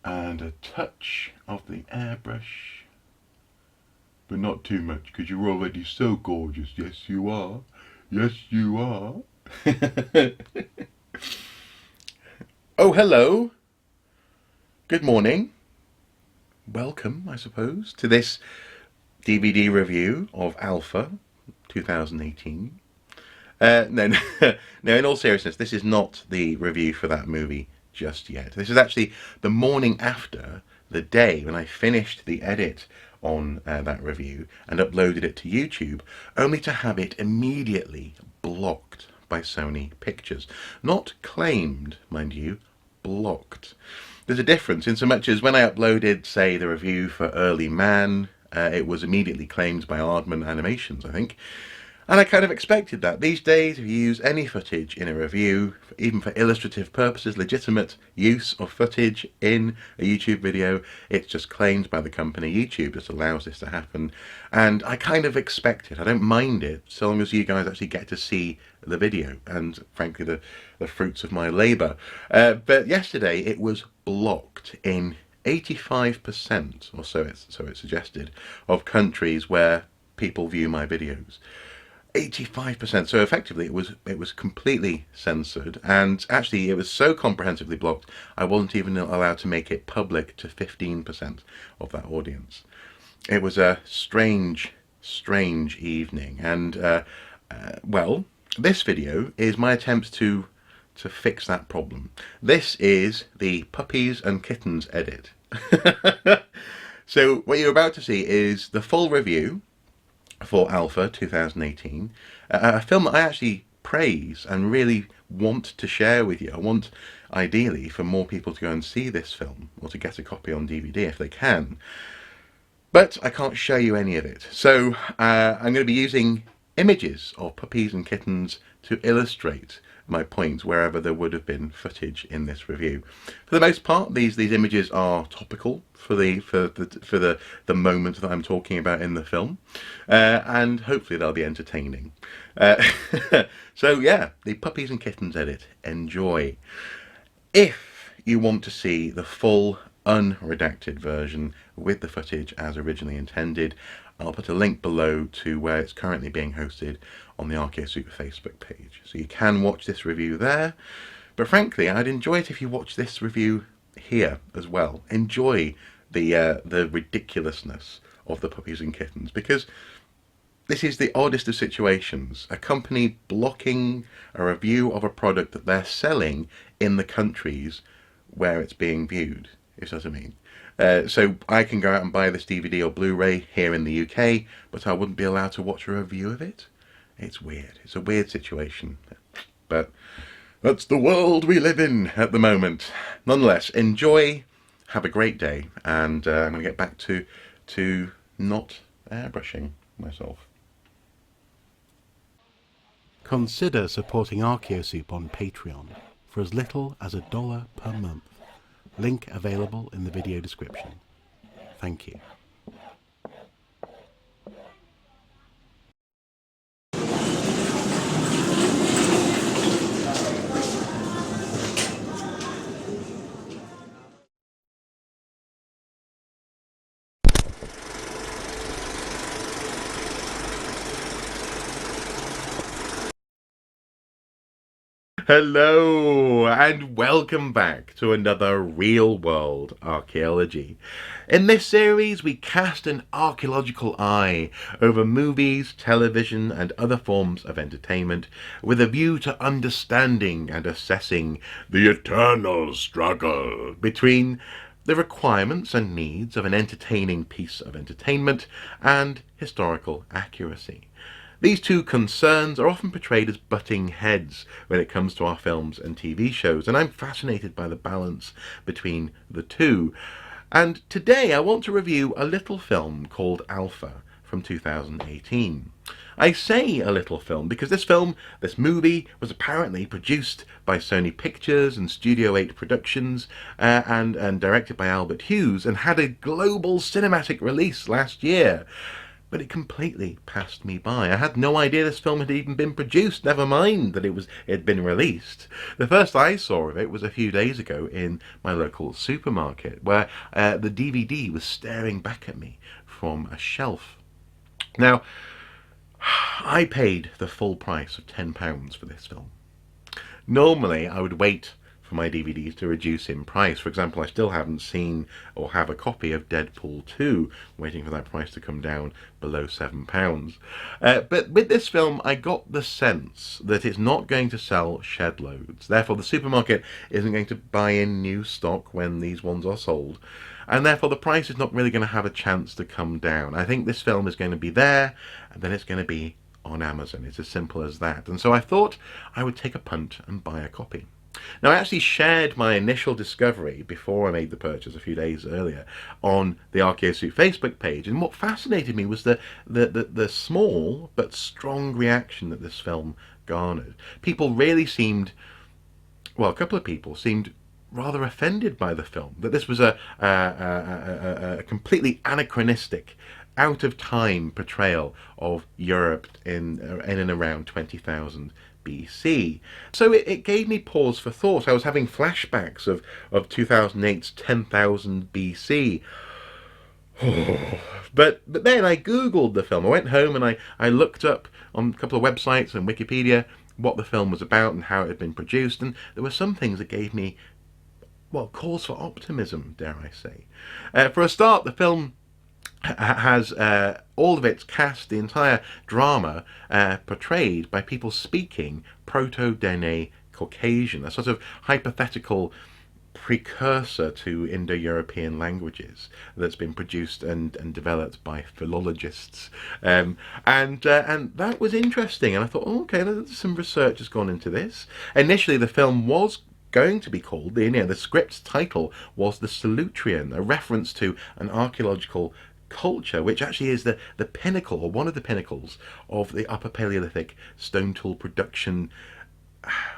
and a touch of the airbrush, but not too much because you're already so gorgeous. Yes, you are. Yes, you are. Oh, hello. Good morning. Welcome, I suppose, to this DVD review of Alpha 2018. No, no, in all seriousness, this is not the review for that movie just yet. This is actually the morning after the day when I finished the edit on that review and uploaded it to YouTube, only to have it immediately blocked by Sony Pictures. Not claimed, mind you, blocked. There's a difference in so much as when I uploaded, say, the review for Early Man, it was immediately claimed by Aardman Animations, I think. And I kind of expected that. These days, if you use any footage in a review, even for illustrative purposes, legitimate use of footage in a YouTube video, it's just claimed by the company. YouTube just allows this to happen. And I kind of expect it. I don't mind it, so long as you guys actually get to see the video and, frankly, the fruits of my labour. But yesterday, it was blocked in 85%, or so it's suggested, of countries where people view my videos. 85%. So effectively, it was completely censored, and actually, it was so comprehensively blocked. I wasn't even allowed to make it public to 15% of that audience. It was a strange, strange evening, and well, this video is my attempt to fix that problem. This is the Puppies and Kittens edit. So what you're about to see is the full review for Alpha 2018, a film that I actually praise and really want to share with you. I want, ideally, for more people to go and see this film, or to get a copy on DVD if they can. But I can't show you any of it. So I'm going to be using images of puppies and kittens to illustrate my point wherever there would have been footage in this review. For the most part, these images are topical for the moment that I'm talking about in the film, and hopefully they'll be entertaining. So yeah, the Puppies and Kittens edit. Enjoy. If you want to see the full unredacted version with the footage as originally intended, I'll put a link below to where it's currently being hosted on the ArchaeoSuper Facebook page. So you can watch this review there, but frankly, I'd enjoy it if you watch this review here as well. Enjoy the ridiculousness of the Puppies and Kittens, because this is the oddest of situations. A company blocking a review of a product that they're selling in the countries where it's being viewed, if you know what I mean. So I can go out and buy this DVD or Blu-ray here in the UK, but I wouldn't be allowed to watch a review of it. It's weird. It's a weird situation. But that's the world we live in at the moment. Nonetheless, enjoy, have a great day, and I'm going to get back to not airbrushing myself. Consider supporting ArchaeoSoup on Patreon for as little as $1 per month. Link available in the video description. Thank you. Hello and welcome back to another Real World Archaeology. In this series we cast an archaeological eye over movies, television and other forms of entertainment with a view to understanding and assessing the eternal struggle between the requirements and needs of an entertaining piece of entertainment and historical accuracy. These two concerns are often portrayed as butting heads when it comes to our films and TV shows, and I'm fascinated by the balance between the two. And today I want to review a little film called Alpha from 2018. I say a little film because this movie, was apparently produced by Sony Pictures and Studio 8 Productions and directed by Albert Hughes, and had a global cinematic release last year. but it completely passed me by. I had no idea this film had even been produced, never mind that it had been released. The first I saw of it was a few days ago in my local supermarket, where the DVD was staring back at me from a shelf. Now, I paid the full price of £10 for this film. Normally, I would wait for my DVDs to reduce in price. For example, I still haven't seen or have a copy of Deadpool 2, waiting for that price to come down below £7. But with this film, I got the sense that it's not going to sell shed loads. Therefore, the supermarket isn't going to buy in new stock when these ones are sold. And therefore, the price is not really going to have a chance to come down. I think this film is going to be there, and then it's going to be on Amazon. It's as simple as that. And so I thought I would take a punt and buy a copy. Now, I actually shared my initial discovery before I made the purchase a few days earlier on the ArchaeoSoup Facebook page, and what fascinated me was the small but strong reaction that this film garnered. People really seemed, well, a couple of people seemed rather offended by the film, that this was a completely anachronistic, out of time portrayal of Europe in and around 20,000 BC. So it gave me pause for thought. I was having flashbacks of 2008's 10,000 BC. But then I googled the film. I went home and I looked up on a couple of websites and Wikipedia what the film was about and how it had been produced, and there were some things that gave me, well, cause for optimism, dare I say. For a start, the film has all of its cast, the entire drama, portrayed by people speaking Proto-Dene Caucasian, a sort of hypothetical precursor to Indo-European languages that's been produced and developed by philologists, and that was interesting. And I thought, oh, okay, some research has gone into this. Initially, the film was going to be called, the script's title was The Solutrean, a reference to an archaeological culture which actually is the pinnacle, or one of the pinnacles, of the Upper Paleolithic stone tool production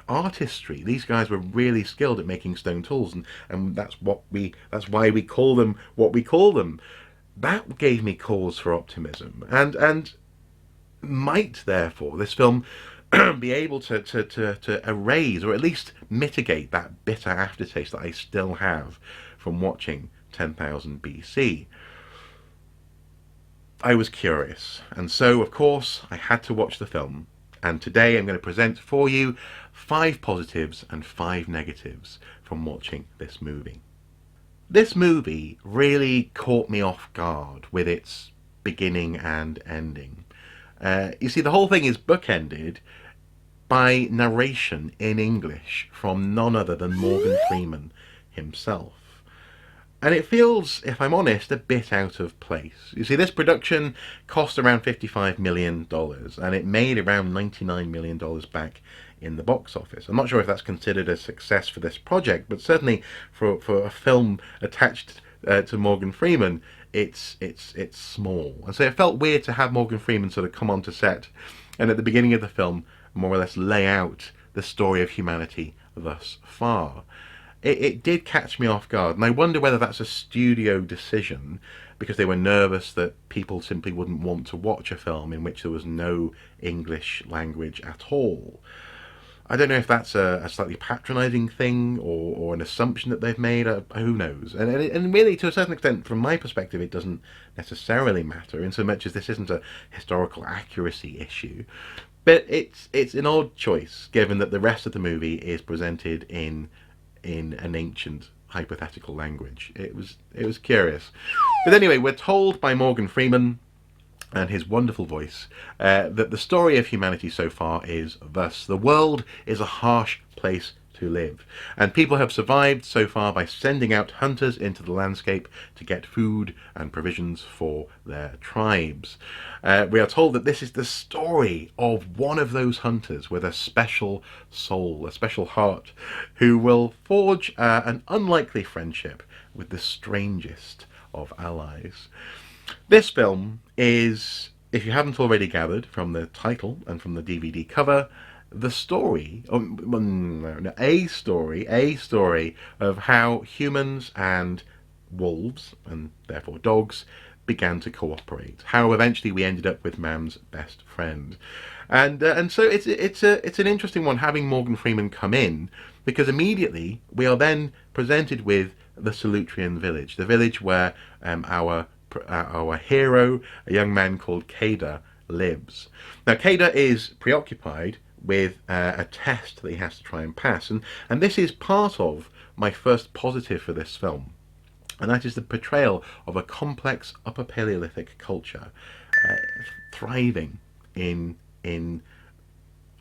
artistry. These guys were really skilled at making stone tools, and that's why we call them what we call them. That gave me cause for optimism, and might therefore this film be able to erase or at least mitigate that bitter aftertaste that I still have from watching 10,000 BC. I was curious, and so of course I had to watch the film, and today I'm going to present for you 5 positives and 5 negatives from watching this movie. This movie really caught me off guard with its beginning and ending. You see, the whole thing is bookended by narration in English from none other than Morgan Freeman himself. And it feels, if I'm honest, a bit out of place. You see, this production cost around $55 million, and it made around $99 million back in the box office. I'm not sure if that's considered a success for this project, but certainly for a film attached to Morgan Freeman, it's small. And so it felt weird to have Morgan Freeman sort of come onto set and at the beginning of the film more or less lay out the story of humanity thus far. It did catch me off guard, and I wonder whether that's a studio decision because they were nervous that people simply wouldn't want to watch a film in which there was no English language at all. I don't know if that's a slightly patronising thing or an assumption that they've made. Who knows? And really, to a certain extent, from my perspective, it doesn't necessarily matter, in so much as this isn't a historical accuracy issue. But it's an odd choice, given that the rest of the movie is presented in an ancient hypothetical language. It was curious. But anyway, we're told by Morgan Freeman and his wonderful voice that the story of humanity so far is thus: the world is a harsh place to live, and people have survived so far by sending out hunters into the landscape to get food and provisions for their tribes. We are told that this is the story of one of those hunters with a special soul, a special heart, who will forge an unlikely friendship with the strangest of allies. This film is, if you haven't already gathered from the title and from the DVD cover, a story of how humans and wolves, and therefore dogs, began to cooperate. How eventually we ended up with Mam's best friend, and so it's an interesting one having Morgan Freeman come in, because immediately we are then presented with the Solutrean village, the village where our hero, a young man called Kader, lives. Now Kader is preoccupied with a test that he has to try and pass, and this is part of my first positive for this film, and that is the portrayal of a complex Upper Paleolithic culture uh, thriving in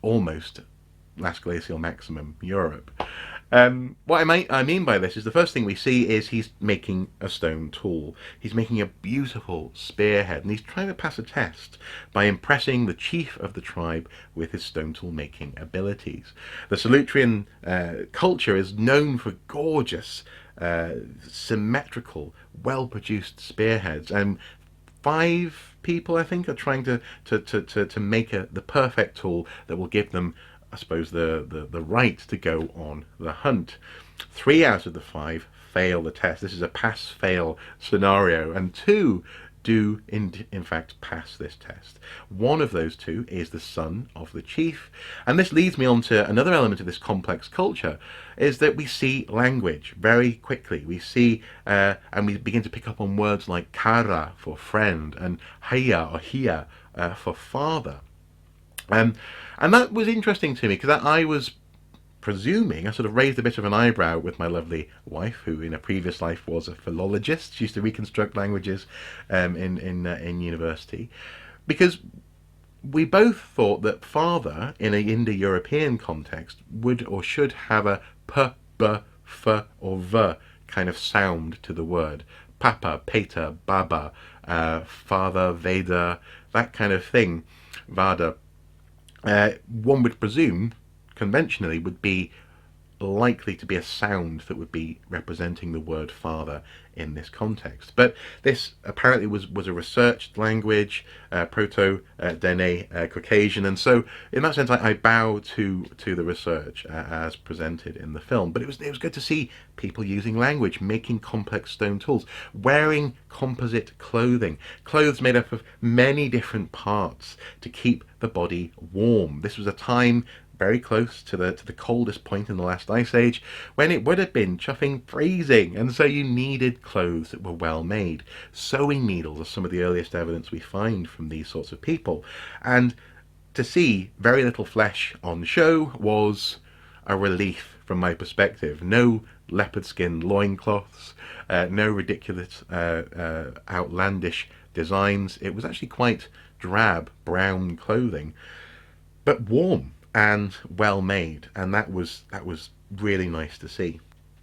almost last glacial maximum Europe. What I mean by this is the first thing we see is he's making a stone tool. He's making a beautiful spearhead, and he's trying to pass a test by impressing the chief of the tribe with his stone tool making abilities. The Solutrean culture is known for gorgeous, symmetrical, well-produced spearheads, and 5 people, I think, are trying to make the perfect tool that will give them, I suppose, the right to go on the hunt. 3 out of the 5 fail the test. This is a pass-fail scenario, and 2 do in fact pass this test. One of those 2 is the son of the chief, and this leads me on to another element of this complex culture, is that we see language very quickly. We see and we begin to pick up on words like kara for friend and haya or hia for father. And that was interesting to me, because I was presuming, I sort of raised a bit of an eyebrow with my lovely wife, who in a previous life was a philologist. She used to reconstruct languages in university, because we both thought that father in a Indo-European context would or should have a p, b, f, or v kind of sound to the word. Papa, Peter, Baba, father, Veda, that kind of thing. Vada. One would presume, conventionally, would be likely to be a sound that would be representing the word father in this context. But this apparently was a researched language, Proto-Dene Caucasian, and so in that sense I bow to the research as presented in the film. But it was good to see people using language, making complex stone tools, wearing composite clothing, clothes made up of many different parts to keep the body warm. This was a time very close to the coldest point in the last ice age, when it would have been chuffing freezing, and so you needed clothes that were well made. Sewing needles are some of the earliest evidence we find from these sorts of people, and to see very little flesh on show was a relief from my perspective. No leopard skin loincloths, no ridiculous outlandish designs. It was actually quite drab brown clothing, but warm and well made, and that was really nice to see.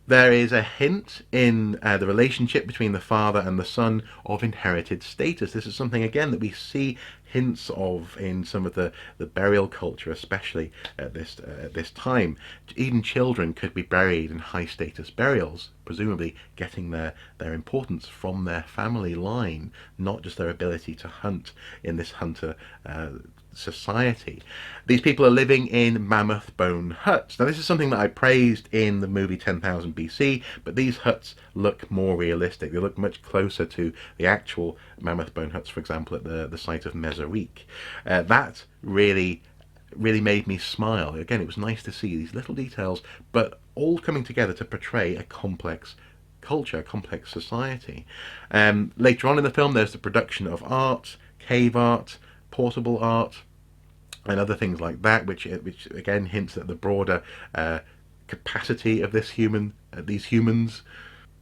There is a hint in the relationship between the father and the son of inherited status. This is something, again, that we see hints of in some of the burial culture, especially at this time. Even children could be buried in high status burials, presumably getting their importance from their family line, not just their ability to hunt in this hunter society. These people are living in mammoth bone huts. Now, this is something that I praised in the movie 10,000 BC, but these huts look more realistic. They look much closer to the actual mammoth bone huts, for example, at the site of Mesorik. That really made me smile. Again, it was nice to see these little details, but all coming together to portray a complex culture, a complex society. Later on in the film, there's the production of art, cave art, portable art, and other things like that, which again hints at the broader capacity of these humans,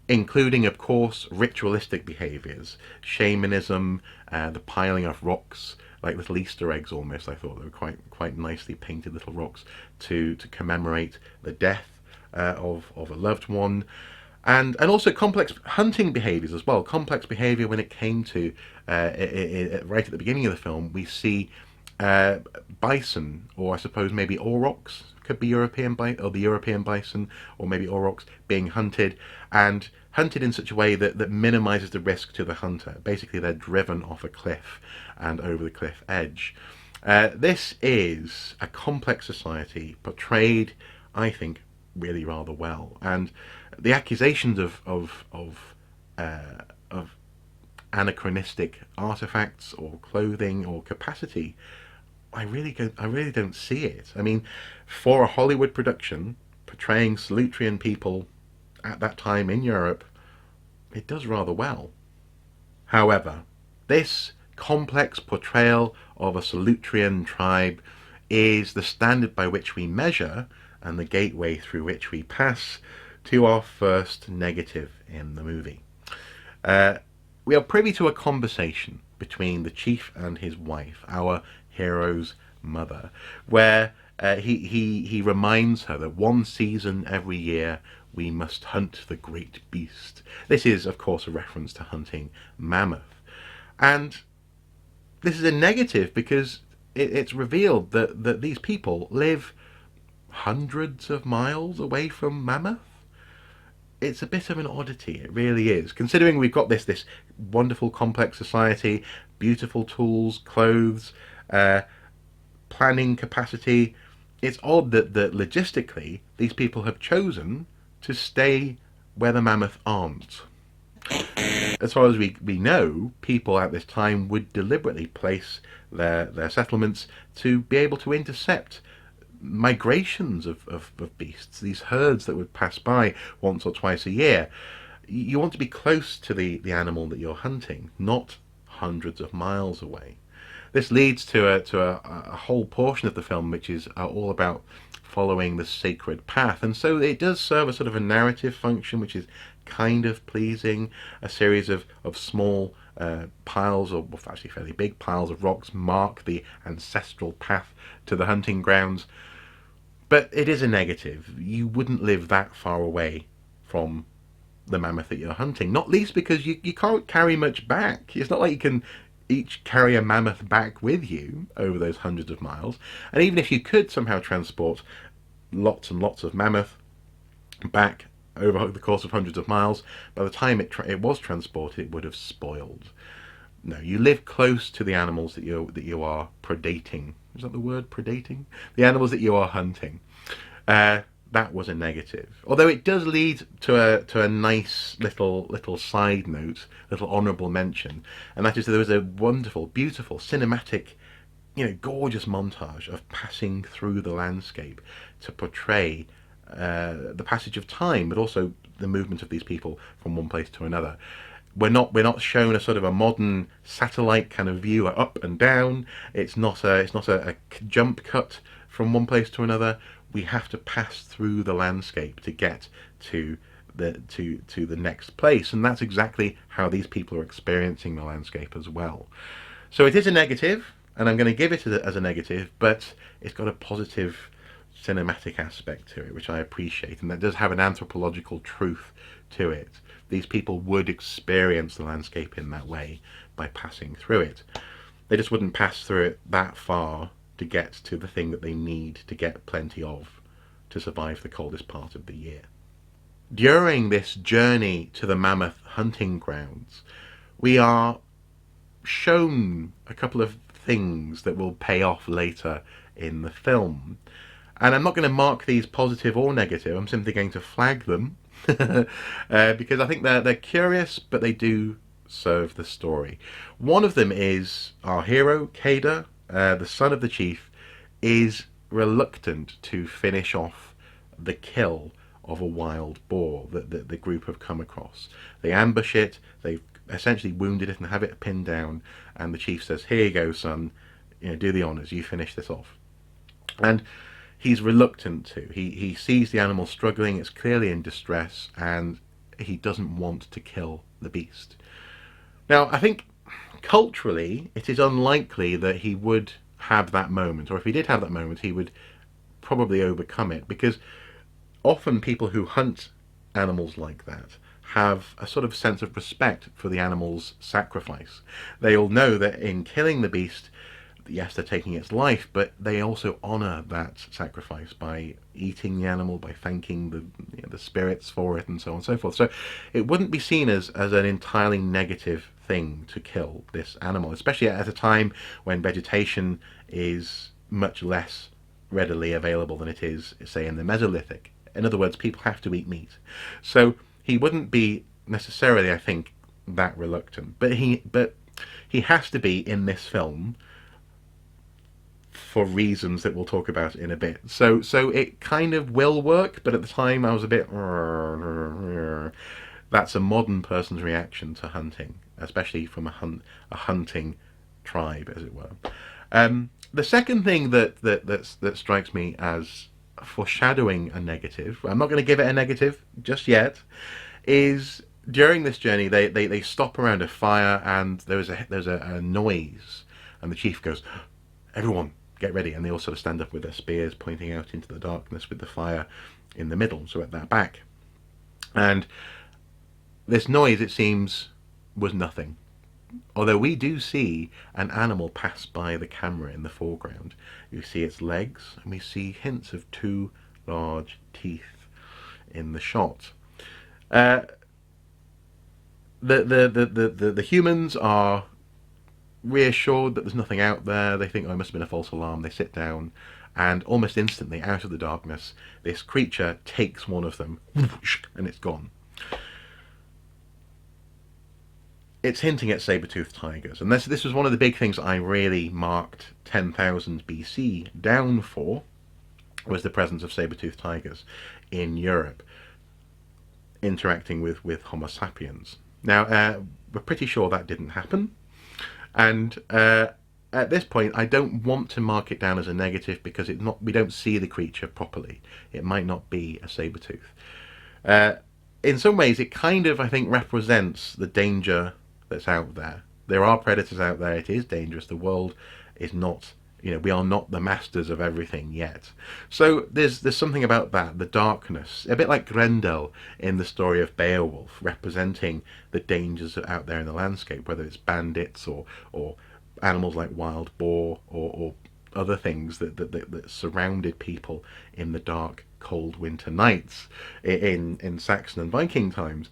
including, of course, ritualistic behaviours, shamanism, the piling of rocks, like little Easter eggs almost. I thought they were quite nicely painted little rocks to commemorate the death of a loved one. And also complex hunting behaviours as well. Complex behaviour when it came to, right at the beginning of the film, we see bison, or I suppose maybe aurochs, could be European or the European bison, or maybe aurochs being hunted, and hunted in such a way that minimises the risk to the hunter. Basically, they're driven off a cliff and over the cliff edge. This is a complex society portrayed, I think, really rather well, and the accusations of anachronistic artifacts or clothing or capacity, I really don't see it. I mean, for a Hollywood production portraying Solutrean people at that time in Europe, it does rather well. However, this complex portrayal of a Solutrean tribe is the standard by which we measure and the gateway through which we pass to our first negative in the movie. We are privy to a conversation between the chief and his wife, our hero's mother, where he reminds her that one season every year we must hunt the great beast. This is, of course, a reference to hunting mammoth. And this is a negative because it's revealed that these people live hundreds of miles away from mammoth. It's a bit of an oddity, it really is, considering we've got this wonderful complex society, beautiful tools, clothes, planning capacity. It's odd that logistically these people have chosen to stay where the mammoth aren't. As far as we know, people at this time would deliberately place their settlements to be able to intercept migrations of beasts, these herds that would pass by once or twice a year. You want to be close to the animal that you're hunting, not hundreds of miles away. This leads to a whole portion of the film which is all about following the sacred path, and so it does serve a sort of a narrative function which is kind of pleasing. A series of small piles, or actually fairly big piles of rocks, mark the ancestral path to the hunting grounds. But it is a negative. You wouldn't live that far away from the mammoth that you're hunting, not least because you can't carry much back. It's not like you can each carry a mammoth back with you over those hundreds of miles. And even if you could somehow transport lots and lots of mammoth back over the course of hundreds of miles, by the time it was transported, it would have spoiled. No, you live close to the animals that you are predating. Is that the word, predating? The animals that you are hunting. That was a negative. Although it does lead to a nice little side note, little honourable mention, and that is that there was a wonderful, beautiful, cinematic, gorgeous montage of passing through the landscape to portray the passage of time, but also the movement of these people from one place to another. We're not shown a sort of a modern satellite kind of view, up and down. It's not a jump cut from one place to another. We have to pass through the landscape to get to the next place, and that's exactly how these people are experiencing the landscape as well. So it is a negative, and I'm going to give it as a negative, but it's got a positive cinematic aspect to it, which I appreciate, and that does have an anthropological truth to it. These people would experience the landscape in that way by passing through it. They just wouldn't pass through it that far to get to the thing that they need to get plenty of to survive the coldest part of the year. During this journey to the mammoth hunting grounds, we are shown a couple of things that will pay off later in the film. And I'm not going to mark these positive or negative, I'm simply going to flag them because I think they're curious, but they do serve the story. One of them is our hero, Kader, the son of the chief, is reluctant to finish off the kill of a wild boar that the group have come across. They ambush it, they've essentially wounded it and have it pinned down, and the chief says, "Here you go, son, do the honours, you finish this off." And he's reluctant to. He sees the animal struggling, it's clearly in distress, and he doesn't want to kill the beast. Now, I think culturally it is unlikely that he would have that moment, or if he did have that moment, he would probably overcome it, because often people who hunt animals like that have a sort of sense of respect for the animal's sacrifice. They all know that in killing the beast, yes, they're taking its life, but they also honour that sacrifice by eating the animal, by thanking the spirits for it, and so on and so forth. So it wouldn't be seen as an entirely negative thing to kill this animal, especially at a time when vegetation is much less readily available than it is, say, in the Mesolithic. In other words, people have to eat meat. So he wouldn't be necessarily, I think, that reluctant. But he has to be in this film for reasons that we'll talk about in a bit. So it kind of will work, but at the time I was a bit. That's a modern person's reaction to hunting, especially from a hunting tribe, as it were. The second thing that strikes me as foreshadowing a negative, I'm not going to give it a negative just yet, is during this journey they stop around a fire and there's a noise, and the chief goes, "Everyone, get ready," and they all sort of stand up with their spears pointing out into the darkness with the fire in the middle, so at their back. And this noise, it seems, was nothing. Although we do see an animal pass by the camera in the foreground. You see its legs, and we see hints of two large teeth in the shot. The humans are reassured that there's nothing out there. They think, oh, it must have been a false alarm. They sit down, and almost instantly, out of the darkness, this creature takes one of them, and it's gone. It's hinting at saber-toothed tigers, and this was one of the big things I really marked 10,000 BC down for, was the presence of saber-toothed tigers in Europe, interacting with Homo sapiens. Now, we're pretty sure that didn't happen, and at this point I don't want to mark it down as a negative because we don't see the creature properly. It might not be a saber-tooth. In some ways it kind of, I think, represents the danger that's out there. There are predators out there. It is dangerous. The world is not, we are not the masters of everything yet. So there's something about that, the darkness, a bit like Grendel in the story of Beowulf, representing the dangers out there in the landscape, whether it's bandits or animals like wild boar or other things that surrounded people in the dark, cold winter nights in Saxon and Viking times.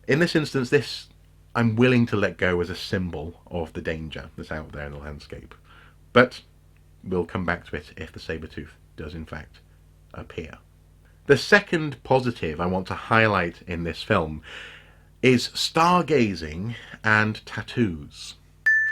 In this instance, I'm willing to let go as a symbol of the danger that's out there in the landscape. But we'll come back to it if the saber-tooth does in fact appear. The second positive I want to highlight in this film is stargazing and tattoos.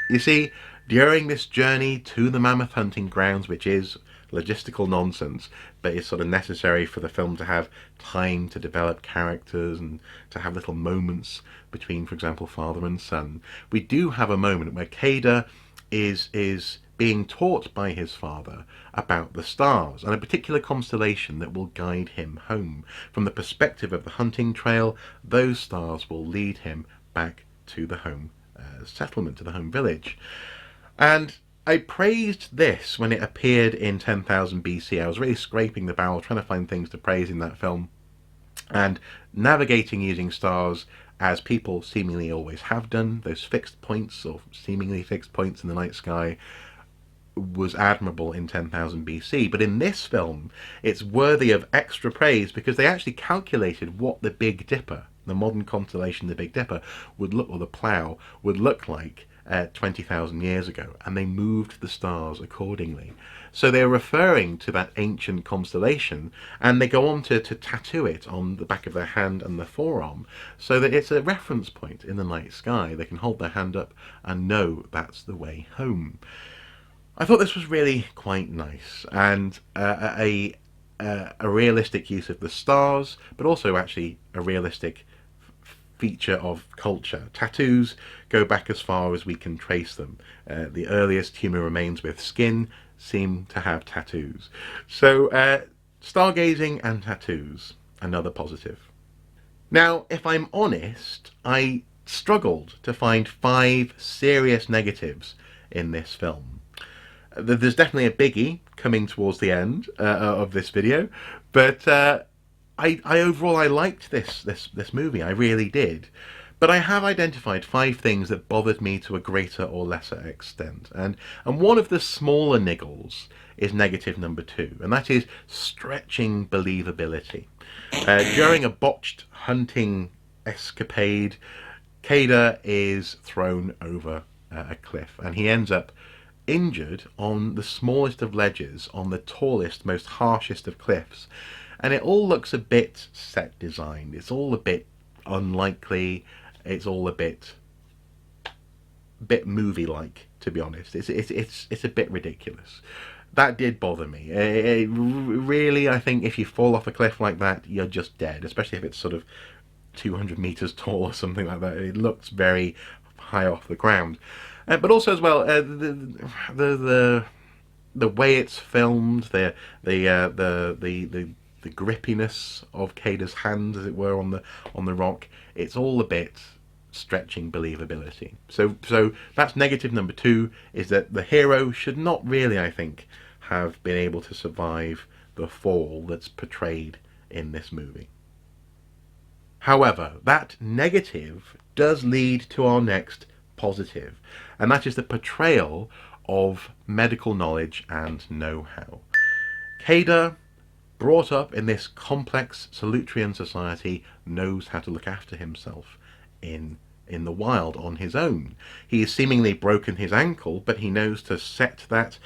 You see, during this journey to the mammoth hunting grounds, which is logistical nonsense, but is sort of necessary for the film to have time to develop characters and to have little moments between, for example, father and son, we do have a moment where Cada is being taught by his father about the stars and a particular constellation that will guide him home. From the perspective of the hunting trail, those stars will lead him back to the home settlement, to the home village. And I praised this when it appeared in 10,000 BC. I was really scraping the barrel, trying to find things to praise in that film. And navigating using stars, as people seemingly always have done, those fixed points, or seemingly fixed points in the night sky, was admirable in 10,000 BC. But in this film, it's worthy of extra praise because they actually calculated what the Big Dipper, the modern constellation the Big Dipper, would look, or the Plough, would look like 20,000 years ago, and they moved the stars accordingly. So they're referring to that ancient constellation, and they go on to tattoo it on the back of their hand and the forearm, so that it's a reference point in the night sky. They can hold their hand up and know that's the way home. I thought this was really quite nice, and a realistic use of the stars, but also actually a realistic feature of culture. Tattoos go back as far as we can trace them. The earliest human remains with skin seem to have tattoos. So stargazing and tattoos, another positive. Now, if I'm honest, I struggled to find 5 serious negatives in this film. There's definitely a biggie coming towards the end of this video, but I overall I liked this movie. I really did. But I have identified 5 things that bothered me to a greater or lesser extent. And one of the smaller niggles is negative number 2, and that is stretching believability. During a botched hunting escapade, Cada is thrown over a cliff, and he ends up injured on the smallest of ledges, on the tallest, most harshest of cliffs. And it all looks a bit set designed. It's all a bit unlikely. It's all a bit bit movie-like, to be honest. It's a bit ridiculous. That did bother me. Really, I think if you fall off a cliff like that, you're just dead, especially if it's sort of 200 meters tall or something like that. It looks very high off the ground. But also as well, the way it's filmed, the grippiness of Kada's hand, as it were, on the rock, it's all a bit stretching believability. So that's negative number 2, is that the hero should not really, I think, have been able to survive the fall that's portrayed in this movie. However, that negative does lead to our next positive, and that is the portrayal of medical knowledge and know-how. Kada, brought up in this complex Solutrean society, knows how to look after himself in the wild on his own. He has seemingly broken his ankle, but he knows to set that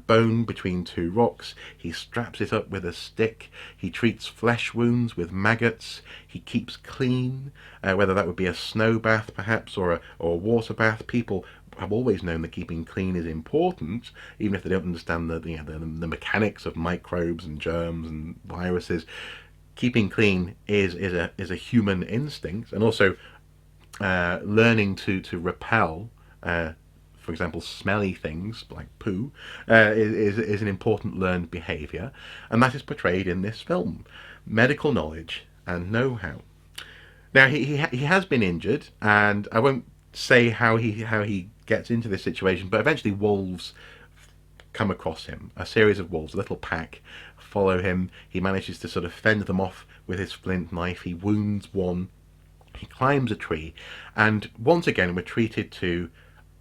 bone between two rocks. He straps it up with a stick. He treats flesh wounds with maggots. He keeps clean, whether that would be a snow bath perhaps, or a water bath. People have always known that keeping clean is important, even if they don't understand the mechanics of microbes and germs and viruses. Keeping clean is a human instinct, and also learning to repel, for example, smelly things like poo, is an important learned behaviour, and that is portrayed in this film. Medical knowledge and know-how. Now he has been injured, and I won't say how he gets into this situation, but eventually wolves come across him. A series of wolves, a little pack, follow him. He manages to sort of fend them off with his flint knife. He wounds one. He climbs a tree, and once again we're treated to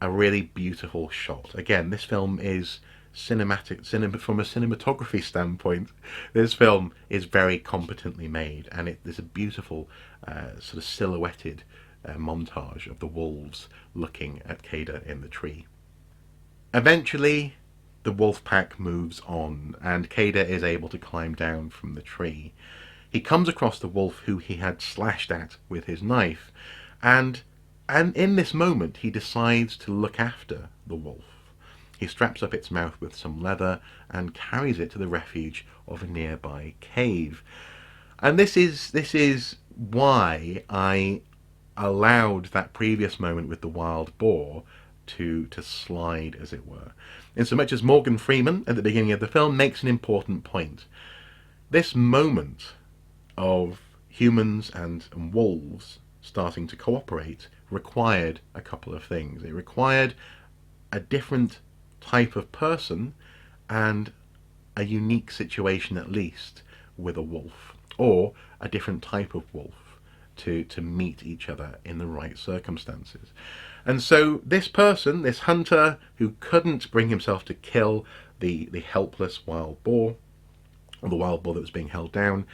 a really beautiful shot. Again, this film is cinematic. From a cinematography standpoint, this film is very competently made, and there's a beautiful sort of silhouetted montage of the wolves looking at Kada in the tree. Eventually, the wolf pack moves on, and Kada is able to climb down from the tree. He comes across the wolf who he had slashed at with his knife, and in this moment he decides to look after the wolf. He straps up its mouth with some leather and carries it to the refuge of a nearby cave. And this is why I allowed that previous moment with the wild boar to slide, as it were. Insomuch as Morgan Freeman, at the beginning of the film, makes an important point. This moment of humans and wolves starting to cooperate required a couple of things. It required a different type of person and a unique situation, at least, with a wolf, or a different type of wolf to meet each other in the right circumstances. And so this person, this hunter, who couldn't bring himself to kill the helpless wild boar, or the wild boar that was being held down,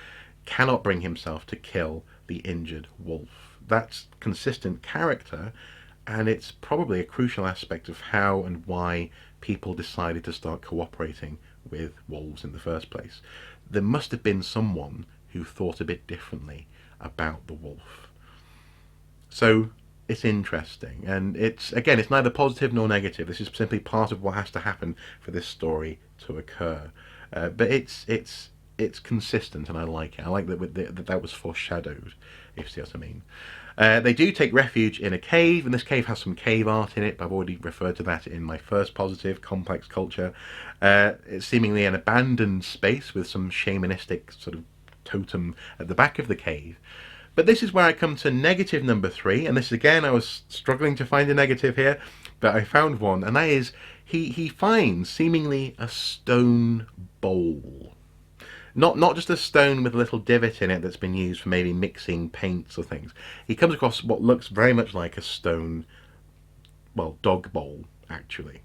cannot bring himself to kill the injured wolf. That's consistent character, and it's probably a crucial aspect of how and why people decided to start cooperating with wolves in the first place. There must have been someone who thought a bit differently about the wolf. So it's interesting, and it's neither positive nor negative. This is simply part of what has to happen for this story to occur. But it's consistent, and I like it. I like that was foreshadowed, if you see what I mean. They do take refuge in a cave, and this cave has some cave art in it, but I've already referred to that in my first positive, complex culture. It's seemingly an abandoned space with some shamanistic sort of totem at the back of the cave. But this is where I come to negative number 3, and this again, I was struggling to find a negative here, but I found one, and that is he finds seemingly a stone bowl. Not just a stone with a little divot in it that's been used for maybe mixing paints or things. He comes across what looks very much like a stone, well, dog bowl, actually.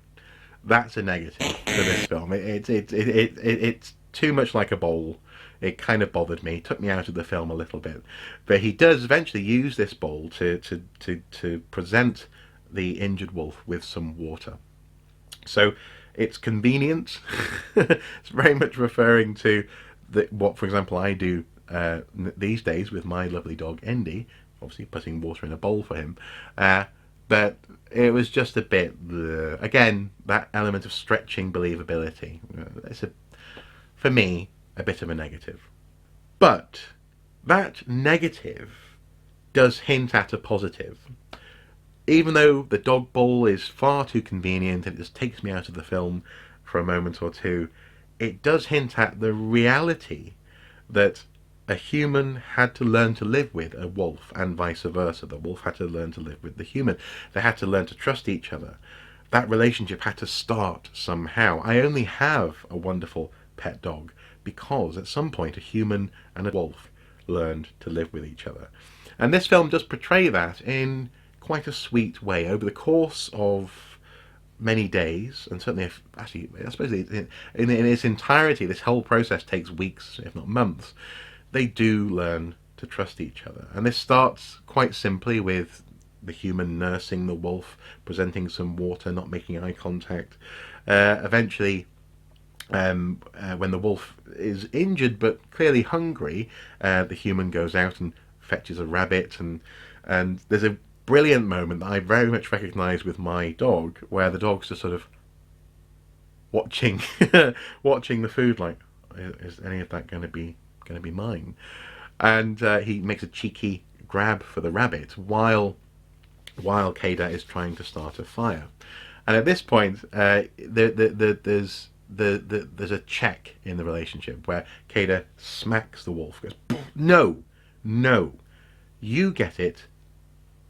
That's a negative for this film. It's too much like a bowl. It kind of bothered me. It took me out of the film a little bit. But he does eventually use this bowl to present the injured wolf with some water. So it's convenient. It's very much referring to what, for example, I do these days with my lovely dog Indy, obviously putting water in a bowl for him. but it was just a bit, again, that element of stretching believability. It's, for me, a bit of a negative. But that negative does hint at a positive. Even though the dog bowl is far too convenient and it just takes me out of the film for a moment or two, it does hint at the reality that a human had to learn to live with a wolf, and vice versa. The wolf had to learn to live with the human. They had to learn to trust each other. That relationship had to start somehow. I only have a wonderful pet dog because at some point a human and a wolf learned to live with each other. And this film does portray that in quite a sweet way over the course of many days, and certainly, actually, I suppose in its entirety, this whole process takes weeks, if not months. They do learn to trust each other, and this starts quite simply with the human nursing the wolf, presenting some water, not making eye contact. Eventually, when the wolf is injured but clearly hungry, the human goes out and fetches a rabbit, and there's a brilliant moment that I very much recognise with my dog, where the dog's just sort of watching watching the food, like, is any of that going to be mine? And he makes a cheeky grab for the rabbit while Kada is trying to start a fire. And at this point, there's a check in the relationship where Kada smacks the wolf, goes, no, you get it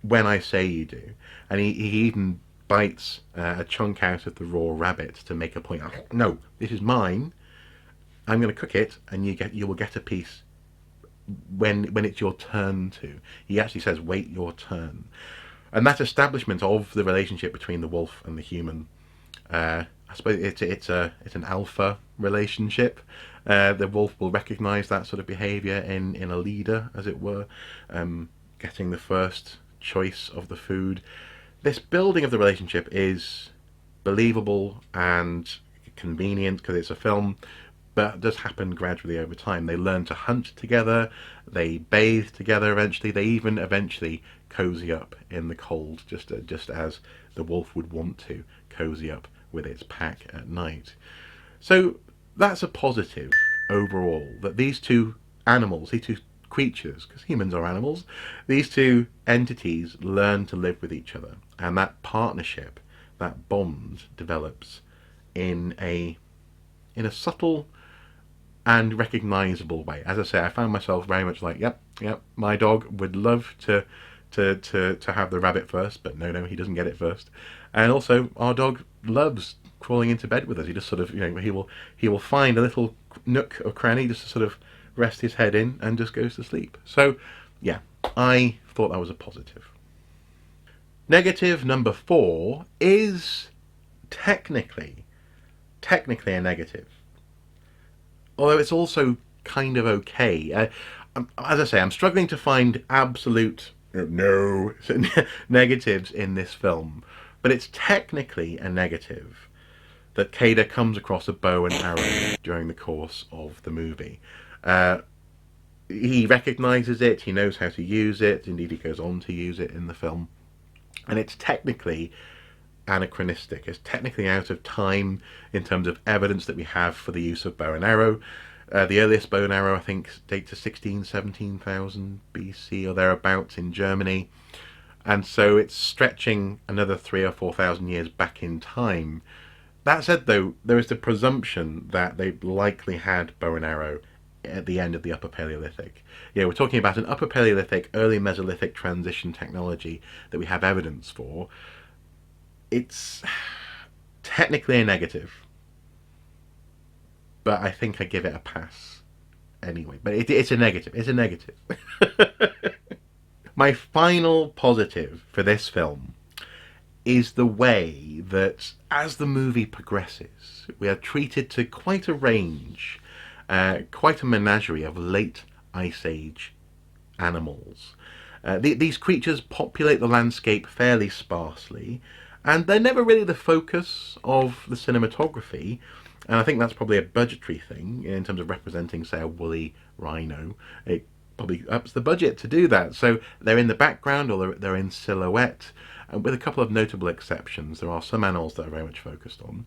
when I say you do. And he even bites a chunk out of the raw rabbit to make a point. No, this is mine. I'm going to cook it, and you will get a piece when it's your turn to. He actually says, wait your turn. And that establishment of the relationship between the wolf and the human, I suppose it's an alpha relationship. The wolf will recognise that sort of behaviour in a leader, as it were, getting the first choice of the food. This building of the relationship is believable and convenient because it's a film, but it does happen gradually over time. They learn to hunt together, they bathe together eventually, they even eventually cozy up in the cold, just as the wolf would want to cozy up with its pack at night. So that's a positive overall, that these two animals, these two creatures, because humans are animals, these two entities learn to live with each other, and that partnership, that bond, develops in a subtle and recognizable way. As I say, I found myself very much like, yep, my dog would love to have the rabbit first, but no, he doesn't get it first. And also, our dog loves crawling into bed with us. He just sort of, he will find a little nook or cranny just to sort of rest his head in and just goes to sleep. So, yeah, I thought that was a positive. Negative number 4 is technically a negative, although it's also kind of okay. As I say, I'm struggling to find absolute negatives in this film, but it's technically a negative that Kada comes across a bow and arrow during the course of the movie. He recognises it, he knows how to use it, indeed he goes on to use it in the film, and it's technically anachronistic. It's technically out of time in terms of evidence that we have for the use of bow and arrow. The earliest bow and arrow, I think, dates to 17,000 BC or thereabouts in Germany, and so it's stretching another 3,000 or 4,000 years back in time. That said, though, there is the presumption that they likely had bow and arrow at the end of the Upper Paleolithic. Yeah, we're talking about an Upper Paleolithic, early Mesolithic transition technology that we have evidence for. It's technically a negative, but I think I give it a pass anyway. But it's a negative. It's a negative. My final positive for this film is the way that, as the movie progresses, we are treated to quite a range, quite a menagerie of late Ice Age animals. These creatures populate the landscape fairly sparsely, and they're never really the focus of the cinematography, and I think that's probably a budgetary thing in terms of representing, say, a woolly rhino. It probably ups the budget to do that. So they're in the background, or they're in silhouette, with a couple of notable exceptions. There are some animals that are very much focused on.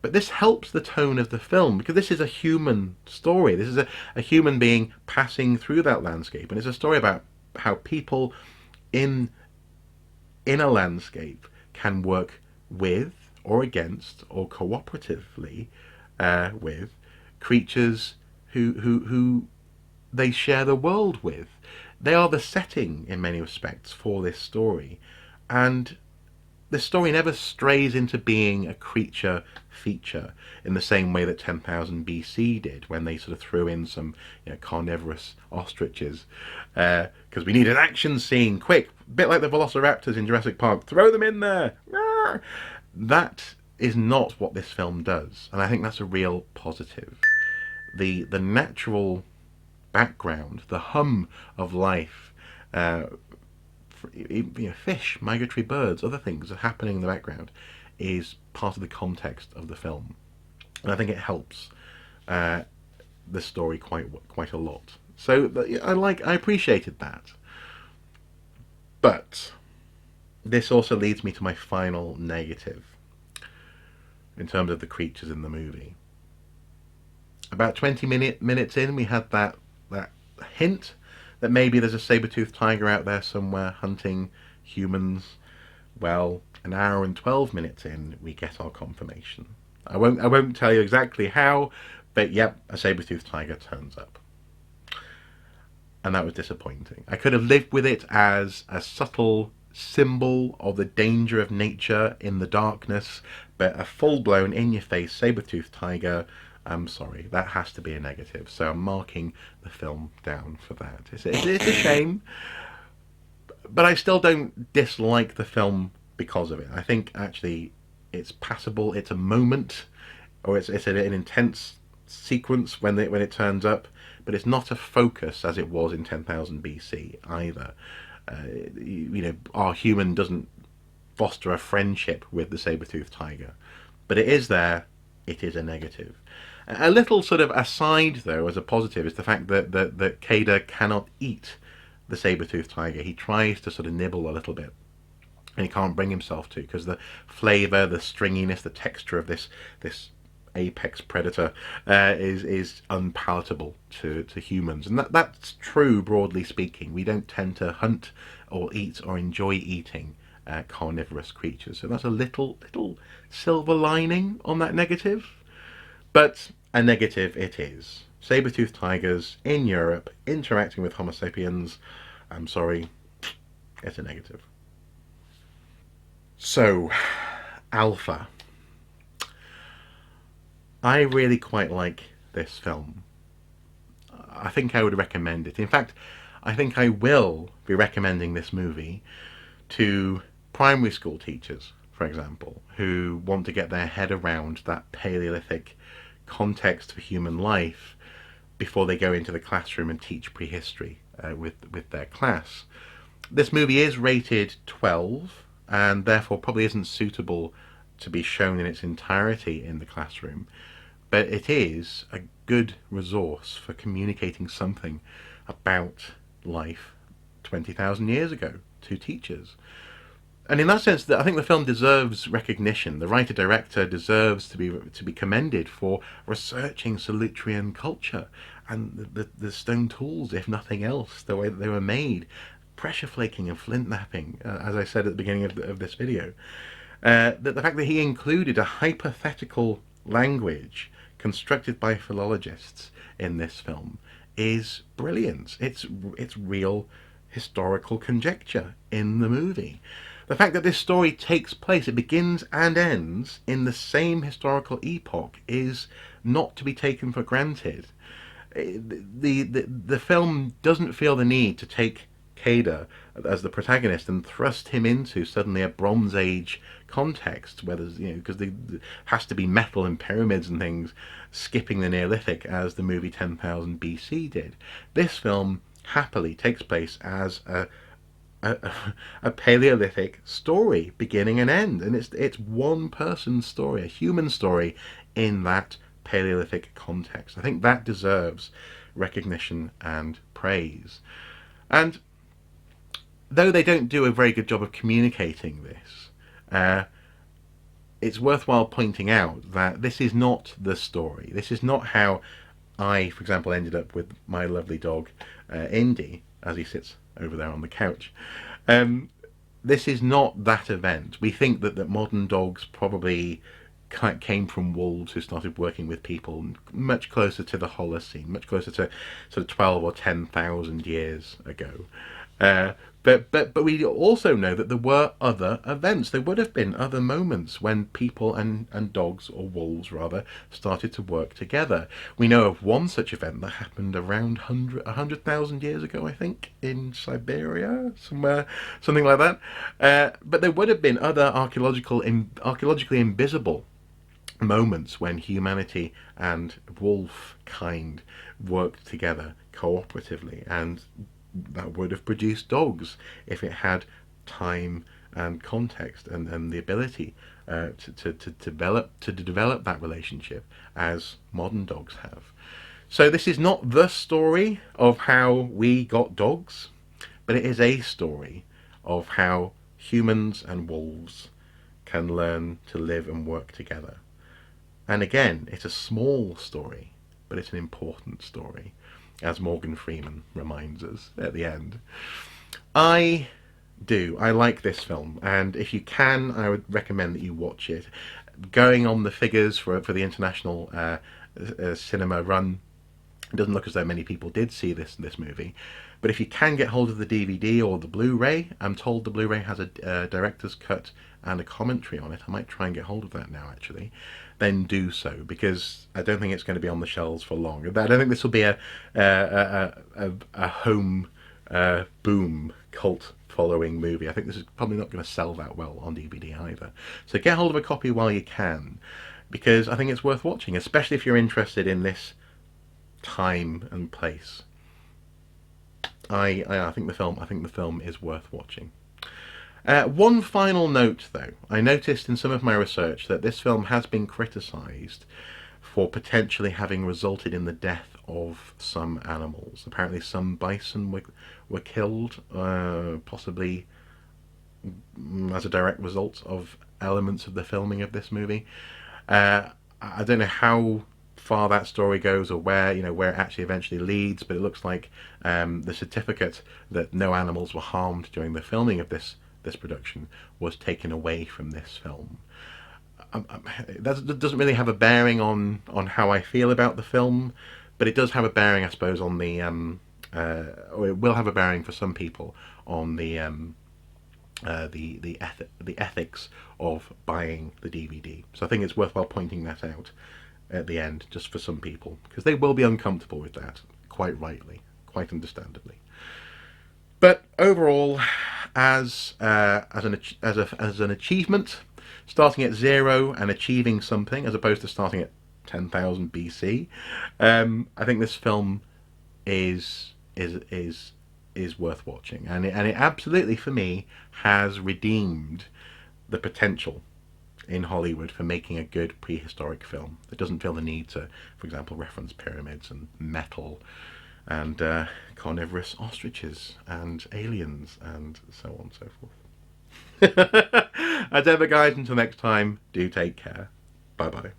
But this helps the tone of the film, because this is a human story. This is a human being passing through that landscape. And it's a story about how people in a landscape can work with, or against, or cooperatively with creatures who they share the world with. They are the setting in many respects for this story, and the story never strays into being a creature feature in the same way that 10,000 BC did, when they sort of threw in some carnivorous ostriches because we need an action scene, quick, a bit like the velociraptors in Jurassic Park, throw them in there. That is not what this film does, and I think that's a real positive. The natural background, the hum of life, fish, migratory birds, other things are happening in the background, is part of the context of the film, and I think it helps the story quite a lot. So I appreciated that, but this also leads me to my final negative in terms of the creatures in the movie. About 20 minutes in, we had that hint that maybe there's a saber-toothed tiger out there somewhere hunting humans. Well, an hour and 12 minutes in, we get our confirmation. I won't tell you exactly how, but yep, a saber-toothed tiger turns up. And that was disappointing. I could have lived with it as a subtle symbol of the danger of nature in the darkness, but a full-blown, in-your-face saber-toothed tiger, I'm sorry, that has to be a negative. So I'm marking the film down for that. It's a shame, but I still don't dislike the film because of it. I think actually it's passable. It's a moment, or it's an intense sequence when it turns up, but it's not a focus as it was in 10,000 BC either. Our human doesn't foster a friendship with the saber-toothed tiger, but it is there. It is a negative. A little sort of aside, though, as a positive, is the fact that Kader cannot eat the saber-toothed tiger. He tries to sort of nibble a little bit, and he can't bring himself to, because the flavour, the stringiness, the texture of this apex predator is unpalatable to humans. And that's true, broadly speaking. We don't tend to hunt or eat or enjoy eating carnivorous creatures. So that's a little silver lining on that negative. But a negative it is. Saber-toothed tigers in Europe interacting with Homo sapiens. I'm sorry, it's a negative. So, Alpha. I really quite like this film. I think I would recommend it. In fact, I think I will be recommending this movie to primary school teachers, for example, who want to get their head around that Paleolithic context for human life before they go into the classroom and teach prehistory with their class. This movie is rated 12 and therefore probably isn't suitable to be shown in its entirety in the classroom, but it is a good resource for communicating something about life 20,000 years ago to teachers. And in that sense, I think the film deserves recognition. The writer-director deserves to be commended for researching Solutrean culture and the stone tools, if nothing else, the way that they were made, pressure flaking and flint knapping, as I said at the beginning of this video. The fact that he included a hypothetical language constructed by philologists in this film is brilliant. It's real historical conjecture in the movie. The fact that this story takes place, it begins and ends in the same historical epoch, is not to be taken for granted. The film doesn't feel the need to take Kader as the protagonist and thrust him into suddenly a Bronze Age context, where there's, because there has to be metal and pyramids and things, skipping the Neolithic as the movie 10,000 BC did. This film happily takes place as a Paleolithic story, beginning and end, and it's one person's story, a human story in that Paleolithic context. I think that deserves recognition and praise. And though they don't do a very good job of communicating this, it's worthwhile pointing out that this is not the story. This is not how I, for example, ended up with my lovely dog, Indy, as he sits over there on the couch. This is not that event. We think that modern dogs probably came from wolves who started working with people much closer to the Holocene, much closer to sort of 12 or 10,000 years ago. But we also know that there were other events. There would have been other moments when people and dogs, or wolves rather, started to work together. We know of one such event that happened around 100,000 years ago, I think, in Siberia, somewhere, something like that. But there would have been other archaeologically invisible moments when humanity and wolf kind worked together cooperatively, and that would have produced dogs if it had time and context and the ability to develop that relationship as modern dogs have. So this is not the story of how we got dogs, but it is a story of how humans and wolves can learn to live and work together. And again, it's a small story, but it's an important story, as Morgan Freeman reminds us at the end. I like this film, and if you can, I would recommend that you watch it. Going on the figures for the international cinema run, it doesn't look as though many people did see this movie. But if you can get hold of the DVD or the Blu-ray, I'm told the Blu-ray has a director's cut and a commentary on it. I might try and get hold of that now, actually. Then do so, because I don't think it's going to be on the shelves for long. I don't think this will be a home boom cult following movie. I think this is probably not going to sell that well on DVD either. So get hold of a copy while you can, because I think it's worth watching, especially if you're interested in this time and place. I think the film is worth watching. One final note, though. I noticed in some of my research that this film has been criticised for potentially having resulted in the death of some animals. Apparently some bison were killed, possibly as a direct result of elements of the filming of this movie. I don't know how far that story goes, or where it actually eventually leads, but it looks like the certificate that no animals were harmed during the filming of this production was taken away from this film. That doesn't really have a bearing on how I feel about the film, but it does have a bearing, I suppose, on the or it will have a bearing for some people on the ethics of buying the DVD. So I think it's worthwhile pointing that out at the end, just for some people, because they will be uncomfortable with that, quite rightly, quite understandably. But overall, as an achievement, starting at 0 and achieving something, as opposed to starting at 10,000 BC, I think this film is worth watching, and it absolutely, for me, has redeemed the potential in Hollywood for making a good prehistoric film. It doesn't feel the need to, for example, reference pyramids and metal and carnivorous ostriches and aliens and so on and so forth. As ever, guys, until next time, do take care. Bye bye.